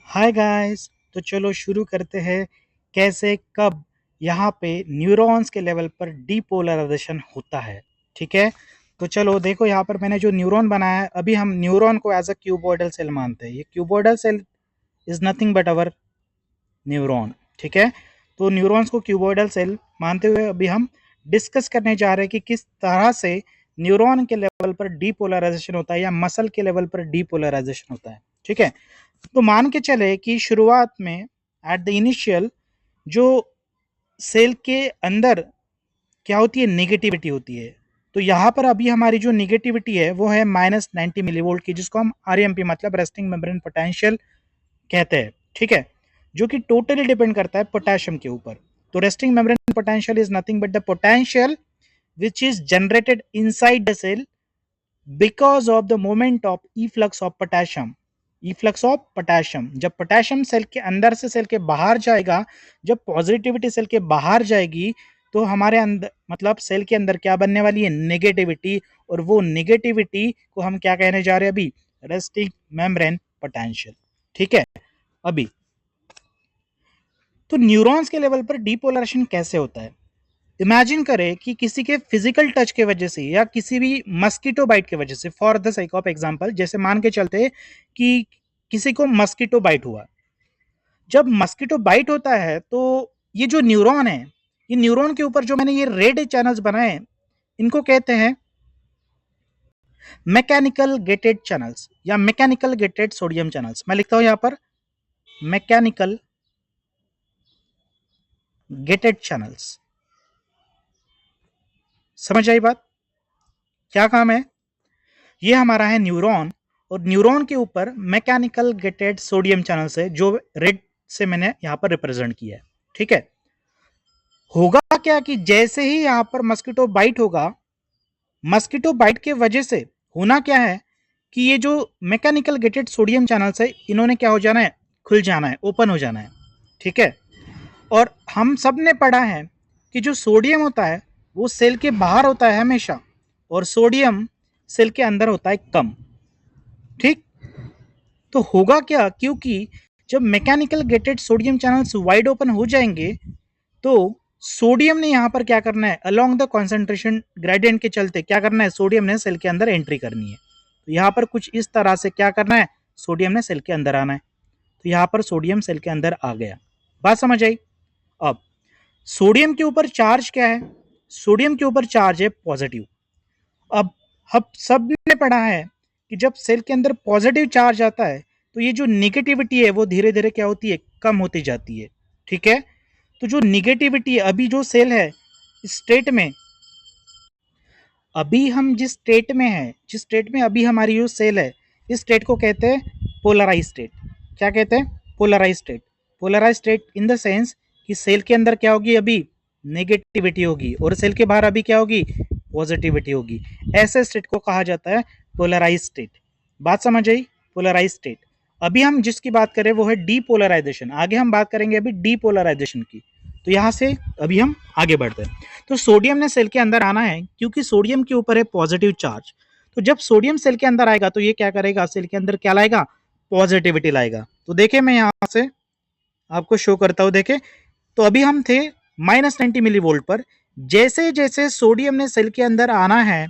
Hi guys. तो चलो शुरू करते हैं। कैसे कब यहाँ पे न्यूरॉन्स के लेवल पर डीपोलराइजेशन होता है। ठीक है, तो चलो देखो यहाँ पर मैंने जो न्यूरॉन बनाया है, अभी हम न्यूरॉन को एज अ क्यूबॉइडल सेल मानते हैं। ये cuboidal cell is nothing but our neuron. ठीक है, तो न्यूरॉन्स को क्यूबॉइडल सेल मानते हुए अभी हम डिस्कस करने जा रहे हैं कि किस तरह से न्यूरॉन के लेवल पर डीपोलराइजेशन होता है या मसल के लेवल पर डीपोलराइजेशन होता है। ठीक है, तो मान के चले कि शुरुआत में एट द इनिशियल जो सेल के अंदर क्या होती है, नेगेटिविटी होती है। तो यहाँ पर अभी हमारी जो नेगेटिविटी है वो है -90 मिलीवोल्ट की, जिसको हम आरएमपी मतलब रेस्टिंग मेम्ब्रेन पोटेंशियल कहते हैं। ठीक है, जो कि टोटली डिपेंड करता है पोटेशियम के ऊपर। तो resting membrane potential is nothing but the potential which is generated inside the cell because of the moment of efflux of potassium। Efflux of potassium, जब पोटेशियम सेल के अंदर से सेल के बाहर जाएगा, जब पॉजिटिविटी सेल के बाहर जाएगी तो हमारे अंदर मतलब सेल के अंदर क्या बनने वाली है, नेगेटिविटी। और वो नेगेटिविटी को हम क्या कहने जा रहे हैं अभी, रेस्टिंग मेम्ब्रेन पोटेंशियल। ठीक है, अभी तो न्यूरॉन्स के लेवल पर डीपोलराइजेशन कैसे होता है। इमेजिन करें कि किसी के फिजिकल टच के वजह से या किसी भी मस्कीटो बाइट के वजह से, for the sake of example, जैसे मान के चलते कि किसी को मस्कीटो बाइट हुआ। जब मस्कीटो बाइट होता है तो ये जो न्यूरॉन है, ये न्यूरॉन के ऊपर जो मैंने ये रेड चैनल्स बनाए, इनको कहते हैं मैकेनिकल गेटेड चैनल्स या मैकेनिकल गेटेड सोडियम चैनल्स। मैं लिखता हूं यहां पर मैकेनिकल गेटेड चैनल्स। समझ आई बात, क्या काम है। ये हमारा है न्यूरॉन, और न्यूरॉन के ऊपर मैकेनिकल गेटेड सोडियम चैनल्स है जो रेड से मैंने यहां पर रिप्रेजेंट किया है। ठीक है, होगा क्या कि जैसे ही यहां पर मस्कीटो बाइट होगा, मस्कीटो बाइट के वजह से होना क्या है कि ये जो मैकेनिकल गेटेड सोडियम चैनल्स है, इन्होंने क्या हो जाना है, खुल जाना है, ओपन हो जाना है। ठीक है, और हम सब ने पढ़ा है कि जो सोडियम होता है वो सेल के बाहर होता है हमेशा, और सोडियम सेल के अंदर होता है कम। ठीक, तो होगा क्या, क्योंकि जब mechanical gated sodium channels wide open हो जाएंगे तो सोडियम ने यहाँ पर क्या करना है, अलोंग द कॉन्सेंट्रेशन ग्रेडियंट के चलते क्या करना है, सोडियम ने सेल के अंदर एंट्री करनी है। तो यहाँ पर कुछ इस तरह से क्या करना है, सोडियम ने सेल के अंदर आना है। तो यहाँ पर सोडियम सेल के अंदर आ गया। बात समझ आई। अब सोडियम के ऊपर चार्ज क्या है, सोडियम के ऊपर चार्ज है पॉजिटिव। अब सब ने पढ़ा है कि जब सेल के अंदर पॉजिटिव चार्ज आता है तो ये जो निगेटिविटी है वो धीरे धीरे क्या होती है, कम होती जाती है। ठीक है, तो जो निगेटिविटी है, अभी जो सेल है स्टेट में, अभी हम जिस स्टेट में है, जिस स्टेट में अभी हमारी जो सेल है, इस स्टेट को कहते हैं पोलराइज स्टेट। क्या कहते हैं, polarise state. Polarise state in the sense कि सेल के अंदर क्या होगी, अभी नेगेटिविटी होगी, और सेल के बाहर अभी क्या होगी, पॉजिटिविटी होगी। ऐसे स्टेट को कहा जाता है पोलराइज स्टेट। बात समझ आई, पोलराइज स्टेट। अभी हम जिसकी बात करें वो है डीपोलराइजेशन। आगे हम बात करेंगे अभी डीपोलराइजेशन की। तो यहां से अभी हम आगे बढ़ते हैं। तो सोडियम ने सेल के अंदर आना है क्योंकि सोडियम के ऊपर है पॉजिटिव चार्ज। तो जब सोडियम सेल के अंदर आएगा तो ये क्या करेगा, सेल के अंदर क्या लाएगा, पॉजिटिविटी लाएगा। तो देखे मैं यहां से आपको शो करता हूं, देखे तो अभी हम थे -90 मिली वोल्ट पर। जैसे जैसे सोडियम ने सेल के अंदर आना है,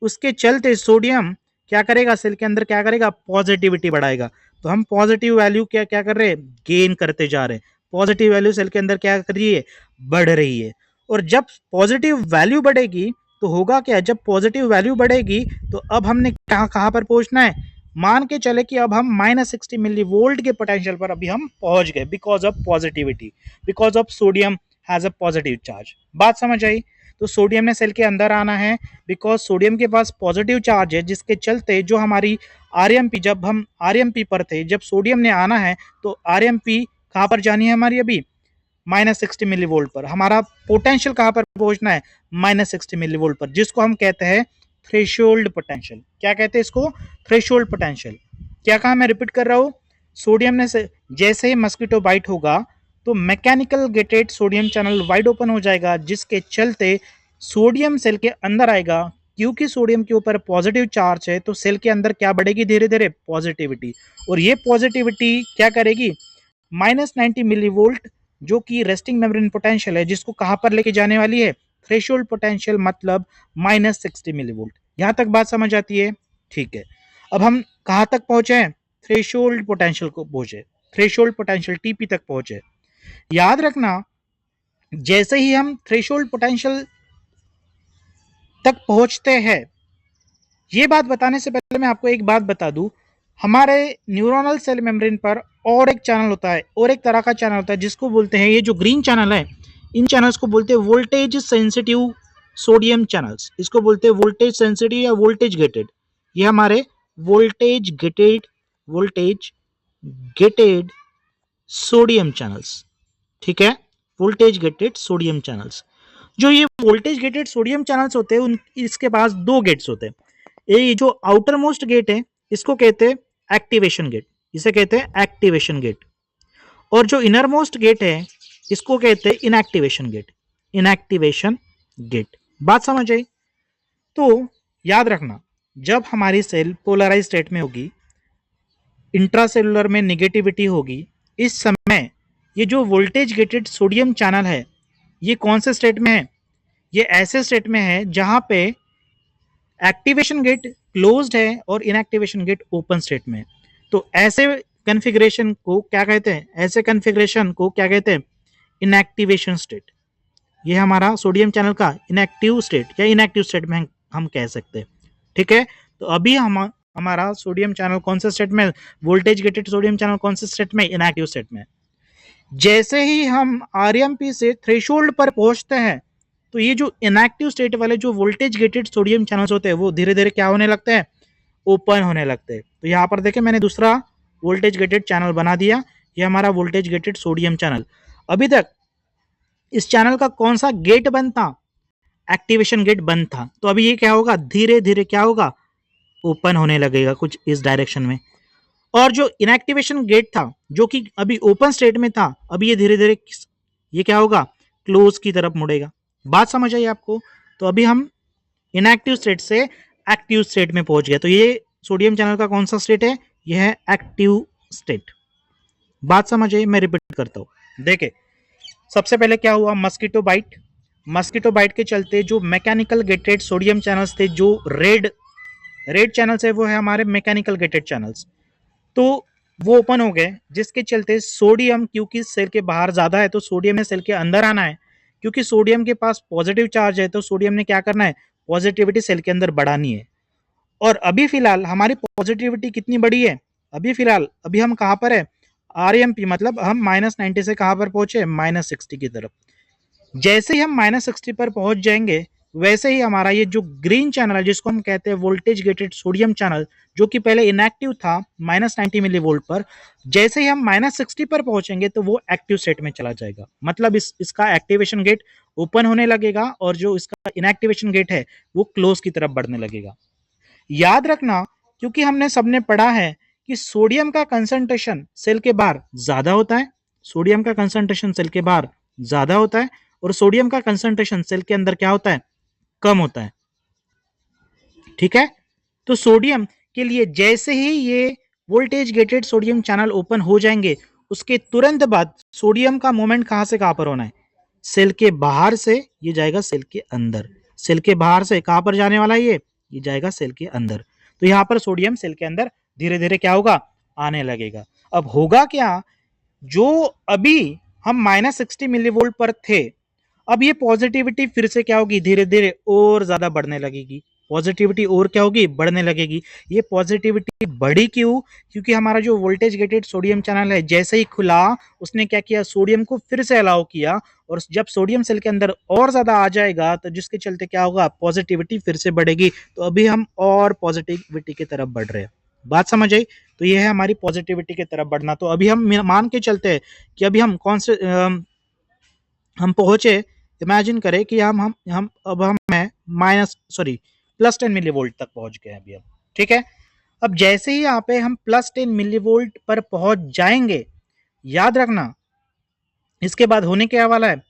उसके चलते सोडियम क्या करेगा, सेल के अंदर क्या करेगा, पॉजिटिविटी बढ़ाएगा। तो हम पॉजिटिव वैल्यू क्या क्या कर रहे हैं, गेन करते जा रहे हैं। पॉजिटिव वैल्यू सेल के अंदर क्या कर रही है, बढ़ रही है। और जब पॉजिटिव वैल्यू बढ़ेगी तो होगा क्या, जब पॉजिटिव वैल्यू बढ़ेगी तो अब हमने कहाँ कहाँ पर पहुंचना है, मान के चले कि अब हम -60 मिली वोल्ट के पोटेंशियल पर अभी हम पहुंच गए, because of positivity, because of sodium has a positive charge. बात समझ आई। तो सोडियम ने सेल के अंदर आना है बिकॉज सोडियम के पास पॉजिटिव चार्ज है, जिसके चलते जो हमारी आरएमपी, जब हम आरएमपी पर थे, जब सोडियम ने आना है तो आरएमपी कहाँ पर जानी है हमारी, अभी -60 मिली वोल्ट पर। हमारा पोटेंशियल कहाँ पर पहुंचना है, -60 मिली वोल्ट पर, जिसको हम कहते हैं थ्रेशोल्ड पोटेंशियल। क्या कहते हैं इसको, थ्रेशोल्ड पोटेंशियल। क्या कहा, मैं रिपीट कर रहा हूँ, सोडियम ने से जैसे ही मस्कीटो बाइट होगा तो mechanical gated sodium channel wide open हो जाएगा, जिसके चलते सोडियम सेल के अंदर आएगा। क्योंकि सोडियम के ऊपर पॉजिटिव चार्ज है तो सेल के अंदर क्या बढ़ेगी, धीरे धीरे पॉजिटिविटी, और ये पॉजिटिविटी क्या करेगी, -90 मिलीवोल्ट जो कि रेस्टिंग मेम्ब्रेन पोटेंशियल है, जिसको कहां पर लेके जाने वाली है, थ्रेशोल्ड पोटेंशियल, मतलब -60 मिलीवोल्ट। यहां तक बात समझ आती है? ठीक है। अब हम कहां तक पहुंचे हैं, थ्रेशोल्ड पोटेंशियल को पहुंचे, थ्रेशोल्ड पोटेंशियल टीपी तक पहुंचे। याद रखना, जैसे ही हम थ्रेशोल्ड पोटेंशियल तक पहुंचते हैं, ये बात बताने से पहले मैं आपको एक बात बता दूं, हमारे न्यूरोनल सेल मेम्ब्रेन पर और एक चैनल होता है, और एक तरह का चैनल होता है जिसको बोलते हैं, ये जो ग्रीन चैनल है, इन चैनल्स को बोलते हैं वोल्टेज सेंसिटिव सोडियम चैनल्स। इसको बोलते हैं वोल्टेज सेंसिटिव या वोल्टेज गेटेड। ये हमारे वोल्टेज गेटेड सोडियम चैनल्स, ठीक है, वोल्टेज गेटेड सोडियम चैनल्स। जो ये वोल्टेज गेटेड सोडियम चैनल्स होते हैं, उन इसके पास दो गेट्स होते हैं। ये जो आउटर मोस्ट गेट है, इसको कहते हैं एक्टिवेशन गेट, इसे कहते हैं एक्टिवेशन गेट, और जो इनर मोस्ट गेट है, इसको कहते हैं इनएक्टिवेशन गेट, इनएक्टिवेशन गेट। बात समझ आई? तो याद रखना, जब हमारी सेल पोलराइज स्टेट में होगी, इंट्रासेलुलर में निगेटिविटी होगी, इस समय ये जो वोल्टेज गेटेड सोडियम चैनल है, ये कौन से स्टेट में है, ये ऐसे स्टेट में है जहां पे एक्टिवेशन गेट क्लोज्ड है और इनएक्टिवेशन गेट ओपन स्टेट में है। तो ऐसे कॉन्फ़िगरेशन को क्या कहते हैं, ऐसे कॉन्फ़िगरेशन को क्या कहते हैं, इनएक्टिवेशन स्टेट। ये हमारा सोडियम चैनल का इनएक्टिव स्टेट या इनएक्टिव स्टेट में हम कह सकते हैं, ठीक है। तो अभी हमारा सोडियम चैनल कौन से स्टेट में, वोल्टेज गेटेड सोडियम चैनल कौन से स्टेट में, इनएक्टिव स्टेट में। जैसे ही हम आरएमपी से थ्रेशोल्ड पर पहुंचते हैं, तो ये जो इनएक्टिव स्टेट वाले जो वोल्टेज गेटेड सोडियम चैनल्स होते हैं, वो धीरे धीरे क्या होने लगते हैं, ओपन होने लगते हैं। तो यहाँ पर देखें, मैंने दूसरा वोल्टेज गेटेड चैनल बना दिया, ये हमारा वोल्टेज गेटेड सोडियम चैनल। अभी तक इस चैनल का कौन सा गेट बंद था, एक्टिवेशन गेट बंद था। तो अभी ये क्या होगा, धीरे धीरे क्या होगा, ओपन होने लगेगा कुछ इस डायरेक्शन में। और जो इनएक्टिवेशन गेट था, जो कि अभी ओपन स्टेट में था, अभी ये धीरे धीरे ये क्या होगा, क्लोज की तरफ मुड़ेगा। बात समझ आई आपको? तो अभी हम इनएक्टिव स्टेट से एक्टिव स्टेट में पहुंच गए। तो ये सोडियम चैनल का कौन सा स्टेट है, यह है एक्टिव स्टेट। बात समझ आई? मैं रिपीट करता हूं। देखे, सबसे पहले क्या हुआ, मस्कीटो बाइट। मस्कीटो बाइट के चलते जो मैकेनिकल गेटेड सोडियम चैनल्स थे, जो रेड चैनल्स है, वो है हमारे मैकेनिकल गेटेड चैनल्स, तो वो ओपन हो गए, जिसके चलते सोडियम, क्योंकि सेल के बाहर ज्यादा है तो सोडियम ने सेल के अंदर आना है, क्योंकि सोडियम के पास पॉजिटिव चार्ज है तो सोडियम ने क्या करना है, पॉजिटिविटी सेल के अंदर बढ़ानी है। और अभी फिलहाल हमारी पॉजिटिविटी कितनी बड़ी है, अभी फिलहाल अभी हम कहां पर है, आरएमपी, मतलब हम -90 से कहां पर पहुंचे, -60 की तरफ। जैसे ही हम -60 पर पहुंच जाएंगे, वैसे ही हमारा ये जो ग्रीन चैनल है, जिसको हम कहते हैं वोल्टेज गेटेड सोडियम चैनल, जो कि पहले इनएक्टिव था -90 मिलीवोल्ट पर, जैसे ही हम -60 पर पहुंचेंगे तो वो एक्टिव स्टेट में चला जाएगा। मतलब इसका एक्टिवेशन गेट ओपन होने लगेगा और जो इसका इनएक्टिवेशन गेट है वो क्लोज की तरफ बढ़ने लगेगा। याद रखना, क्योंकि हमने सबने पढ़ा है कि सोडियम का कंसंट्रेशन सेल के बाहर ज्यादा होता है, सोडियम का कंसंट्रेशन सेल के बाहर ज्यादा होता है, और सोडियम का कंसंट्रेशन सेल के अंदर क्या होता है, कम होता है, ठीक है। तो सोडियम के लिए जैसे ही ये voltage gated sodium channel open हो जाएंगे, उसके तुरंत बाद सोडियम का मूवमेंट कहां से कहां पर होना है, सेल के बाहर से ये जाएगा सेल के अंदर, सेल के बाहर से कहां पर जाने वाला है, ये जाएगा सेल के अंदर। तो यहां पर सोडियम सेल के अंदर धीरे धीरे क्या होगा, आने लगेगा। अब होगा क्या, जो अभी हम -60 मिलीवोल्ट पर थे, अब ये पॉजिटिविटी फिर से क्या होगी, धीरे धीरे और ज्यादा बढ़ने लगेगी, पॉजिटिविटी और क्या होगी, बढ़ने लगेगी। ये पॉजिटिविटी बढ़ी क्यों, क्योंकि हमारा जो वोल्टेज गेटेड सोडियम चैनल है, जैसे ही खुला, उसने क्या किया, सोडियम को फिर से अलाउ किया, और जब सोडियम सेल के अंदर और ज्यादा आ जाएगा, तो जिसके चलते क्या होगा, पॉजिटिविटी फिर से बढ़ेगी। तो अभी हम और पॉजिटिविटी की तरफ बढ़ रहे हैं। बात समझ आई? तो ये है हमारी पॉजिटिविटी की तरफ बढ़ना। तो अभी हम मान के चलते हैं कि अभी हम कौन से हम पहुंचे, इमेजिन करें कि हम अब हम मैं +10 मिलीवोल्ट तक पहुंच गए अभी हम, ठीक है। अब जैसे ही यहाँ पे हम +10 मिलीवोल्ट पर पहुंच जाएंगे, याद रखना, इसके बाद होने क्या वाला है,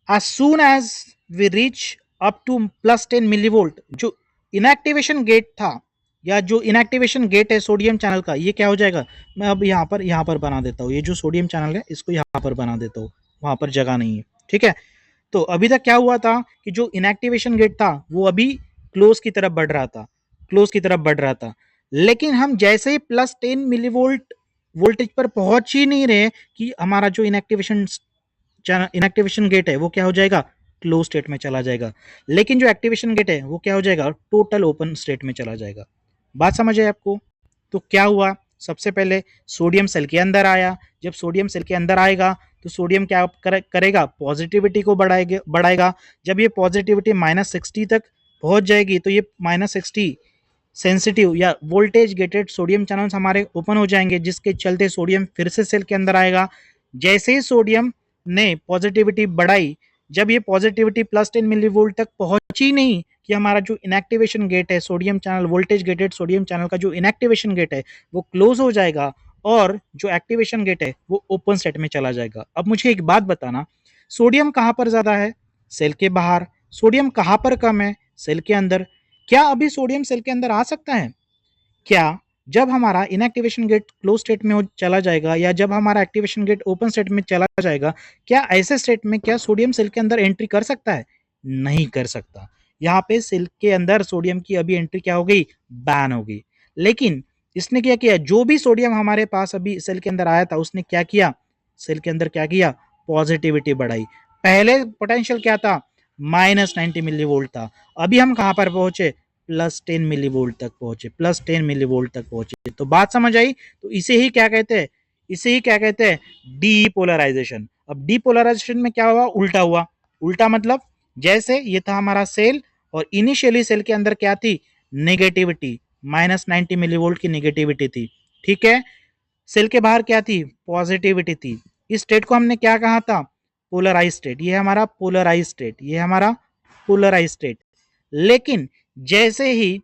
as soon as we reach up to +10 millivolt. जो इनएक्टिवेशन गेट था या जो इनएक्टिवेशन गेट है सोडियम चैनल का, ये क्या हो जाएगा, मैं अब यहाँ पर बना देता हूँ, ये जो सोडियम चैनल है इसको यहाँ पर बना देता हूँ, वहां पर जगह नहीं है, ठीक है। तो अभी तक क्या हुआ था कि जो इनएक्टिवेशन गेट था वो अभी क्लोज की तरफ बढ़ रहा था, क्लोज की तरफ बढ़ रहा था, लेकिन हम जैसे ही +10 मिलीवोल्ट वोल्टेज पर पहुंच ही नहीं रहे कि हमारा जो इनएक्टिवेशन गेट है वो क्या हो जाएगा, क्लोज स्टेट में चला जाएगा, लेकिन जो एक्टिवेशन गेट है वो क्या हो जाएगा, टोटल ओपन स्टेट में चला जाएगा। बात समझ आए आपको। तो क्या हुआ, सबसे पहले सोडियम सेल के अंदर आया, जब सोडियम सेल के अंदर आएगा तो सोडियम क्या करेगा, पॉजिटिविटी को बढ़ाएगा। जब ये पॉजिटिविटी -60 तक पहुंच जाएगी तो ये -60 सेंसिटिव या वोल्टेज गेटेड सोडियम चैनल्स हमारे ओपन हो जाएंगे, जिसके चलते सोडियम फिर से सेल के अंदर आएगा। जैसे ही सोडियम ने पॉजिटिविटी बढ़ाई, जब ये पॉजिटिविटी +10 मिलीवोल्ट तक पहुंची नहीं कि हमारा जो इनएक्टिवेशन गेट है sodium channel, voltage gated sodium channel का जो इनएक्टिवेशन गेट है वो क्लोज हो जाएगा और जो एक्टिवेशन गेट है वो ओपन स्टेट में चला जाएगा। अब मुझे एक बात बताना, सोडियम कहां पर ज्यादा है, सेल के बाहर। सोडियम कहां पर कम है, सेल के अंदर। क्या अभी सोडियम सेल के अंदर आ सकता है? क्या जब हमारा इनएक्टिवेशन गेट क्लोज स्टेट में चला जाएगा या जब हमारा एक्टिवेशन गेट ओपन स्टेट में चला जाएगा, क्या ऐसे स्टेट में क्या सोडियम सेल के अंदर एंट्री कर सकता है? नहीं कर सकता। यहाँ पे सेल के अंदर सोडियम की अभी एंट्री क्या हो गई, बैन हो गई। लेकिन इसने क्या किया, जो भी सोडियम हमारे पास अभी सेल के अंदर आया था उसने क्या किया, सेल के अंदर क्या किया, पॉजिटिविटी बढ़ाई। पहले पोटेंशियल क्या था, -90 मिली वोल्ट था, अभी हम कहां पर पहुंचे, +10 मिलीवोल्ट तक पहुंचे, +10 मिलीवोल्ट तक पहुंचे। तो बात समझ आई। तो इसे ही क्या कहते हैं, इसे ही क्या कहते हैं, डीपोलराइजेशन। अब डीपोलराइजेशन में क्या हुआ, उल्टा हुआ। उल्टा मतलब जैसे ये था हमारा सेल और इनिशियली सेल के अंदर क्या थी, नेगेटिविटी, -90 मिलीवोल्ट की नेगेटिविटी थी, ठीक है। सेल के बाहर क्या थी, पॉजिटिविटी थी। इस स्टेट को हमने क्या कहा था, पोलराइज स्टेट। ये हमारा पोलराइज स्टेट, ये हमारा पोलराइज स्टेट। लेकिन जैसे ही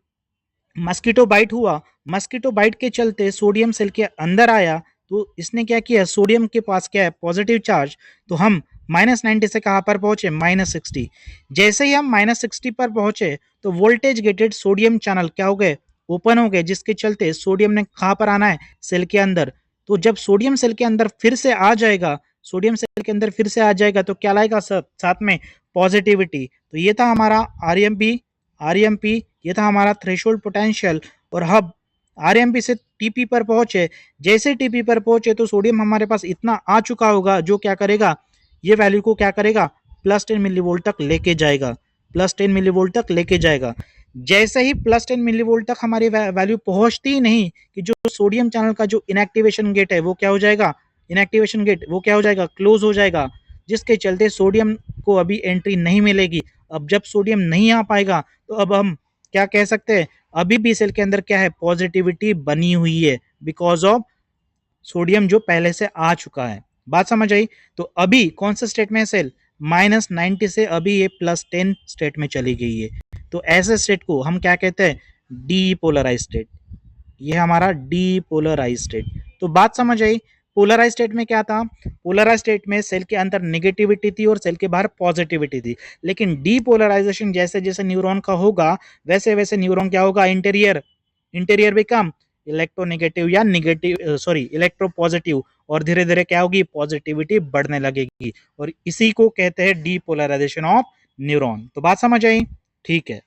मस्कीटो बाइट हुआ, मस्कीटो बाइट के चलते सोडियम सेल के अंदर आया, तो इसने क्या किया, सोडियम के पास क्या है, पॉजिटिव चार्ज, तो हम -90 से कहां पर पहुंचे, -60। जैसे ही हम -60 पर पहुंचे तो वोल्टेज गेटेड सोडियम चैनल क्या हो गए, ओपन हो गए, जिसके चलते सोडियम ने कहां पर आना है, सेल के अंदर। तो जब सोडियम सेल के अंदर फिर से आ जाएगा, सोडियम सेल के अंदर फिर से आ जाएगा तो क्या लाएगा साथ में, पॉजिटिविटी। तो ये था हमारा आरएमपी, ये था हमारा थ्रेशोल्ड पोटेंशियल। और अब आरएमपी से टीपी पर पहुंचे, जैसे टीपी पर पहुंचे तो सोडियम हमारे पास इतना आ चुका होगा, जो क्या करेगा, ये वैल्यू को क्या करेगा, +10 मिलीवोल्ट तक लेके जाएगा, +10 मिलीवोल्ट तक लेके जाएगा। जैसे ही +10 मिलीवोल्ट तक हमारी वैल्यू पहुंचती ही नहीं कि जो सोडियम चैनल का जो इनएक्टिवेशन गेट है वो क्या हो जाएगा, इनएक्टिवेशन गेट वो क्या हो जाएगा, क्लोज हो जाएगा, जिसके चलते सोडियम को अभी एंट्री नहीं मिलेगी। अब जब सोडियम नहीं आ पाएगा तो अब हम क्या कह सकते हैं, अभी भी सेल के अंदर क्या है, पॉजिटिविटी बनी हुई है, बिकॉज ऑफ सोडियम जो पहले से आ चुका है। बात समझ आई। तो अभी कौन सा स्टेट में है सेल, -90 से अभी ये +10 स्टेट में चली गई है। तो ऐसे स्टेट को हम क्या कहते हैं, डीपोलराइज स्टेट। ये हमारा डीपोलराइज स्टेट। तो बात समझ आई। पोलराइज स्टेट में क्या था, पोलराइज स्टेट में सेल के अंदर नेगेटिविटी थी और सेल के बाहर पॉजिटिविटी थी। लेकिन डीपोलराइजेशन जैसे जैसे न्यूरॉन का होगा वैसे वैसे न्यूरॉन क्या होगा, इंटीरियर इंटीरियर बिकम इलेक्ट्रोनेगेटिव या नेगेटिव, सॉरी इलेक्ट्रो पॉजिटिव, और धीरे धीरे क्या होगी, पॉजिटिविटी बढ़ने लगेगी। और इसी को कहते हैं डीपोलराइजेशन ऑफ न्यूरॉन। तो बात समझ आई, ठीक है।